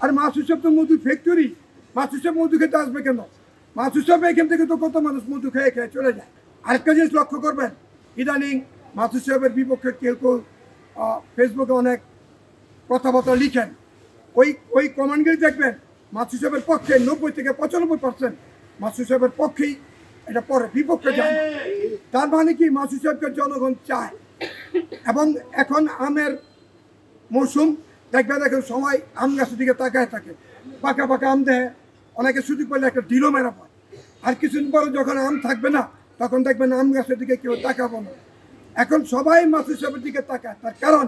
আর মাসুদ সাহেব তো মধু ফ্যাক্টরি, মাসুদ সাহেব মধু খেতে আসবে কেন? মাসুদ সাহেব এখান থেকে তো কত মানুষ মধু খেয়ে খেয়ে চলে যায়। আরেকটা জিনিস লক্ষ্য করবেন, ইদানিং মাসুদ সাহেবের বিপক্ষে কেউ কেউ ফেসবুকে অনেক কথাবার্তা লিখেন, ওই কমেন্টগুলি দেখবেন মাসুদ সাহেবের পক্ষে 90 থেকে 95% মাসুদ সাহেবের পক্ষেই এটা পরে, বিপক্ষে যায়। তার মানে কি মাসুদ সাহেবকে জনগণ চায়। এবং এখন আমের মৌসুম, দেখবেন এখন সময় আম গাছের দিকে তাকায় থাকে, পাকা পাকা আম দেয়, অনেকে সুযোগ পেলে একটা ডিলও মেরা পায়। আর কিছুদিন পরে যখন আম থাকবে না, তখন দেখবেন আম গাছের দিকে কেউ তাকাবো না। এখন সবাই মাসুদ সাহেবের দিকে তাকায়, তার কারণ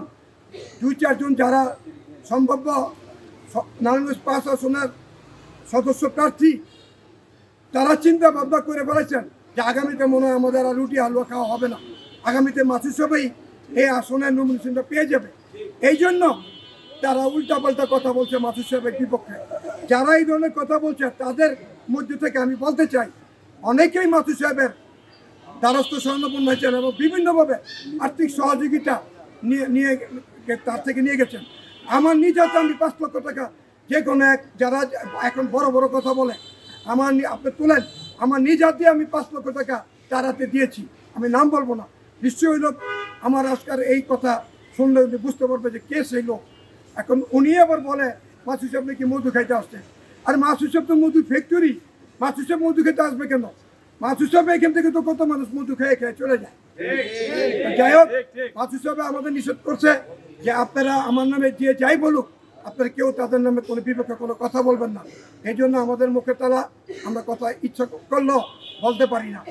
2-4 জন যারা সম্ভাব্য নারায়ণগঞ্জ 5 আসনের সদস্য প্রার্থী, তারা চিন্তা ভাবনা করে ফেলেছেন যে আগামীতে মনে হয় আমাদের আর রুটি হালুয়া খাওয়া হবে না, আগামীতে মাসুদ সাহেবই এই আসনের নমিনেশনটা পেয়ে যাবে। এই জন্য তারা উল্টাপাল্টা কথা বলছে মাসুদ সাহেবের বিপক্ষে। যারা এই ধরনের কথা বলছে তাদের মধ্যে থেকে আমি বলতে চাই, অনেকেই মাসুদ সাহেবের দ্বারস্থ স্বর্ণপূর্ণ হয়েছেন এবং বিভিন্নভাবে আর্থিক সহযোগিতা নিয়ে তার থেকে নিয়ে গেছেন। আমার নিজ হাতে আমি 5 লক্ষ টাকা যে কোনো এক, যারা এখন বড় বড় কথা বলে, আপনি তোলেন, আমার নিজ হাতে আমি 5 লক্ষ টাকা তার হাতে দিয়েছি। আমি নাম বলবো না, নিশ্চয়ই লোক আমার আজকাল এই কথা শুনলে বুঝতে পারবে যে কে সেই লোক। এখন উনি আবার বলে মাসুদ সাহেব নাকি মধু খাইতে আসছে। আর মাসুদ সাহেব তো মধু ফ্যাক্টরি, মাসুদ সাহেব মধু খেতে আসবে কেন? মাসুদ সাহেব এখান থেকে তো কত মানুষ মধু খেয়ে খেয়ে চলে যায়। যাই হোক, মাসুদ সাহেব আমাদের নিষেধ করছে যে আপনারা আমার নামে যে যাই বলুক, আপনারা কেউ তাদের নামে কোনো বিপক্ষে কোনো কথা বলবেন না। এই জন্য আমাদের মুখে তালা, আমরা কথা ইচ্ছা করলেও বলতে পারি না।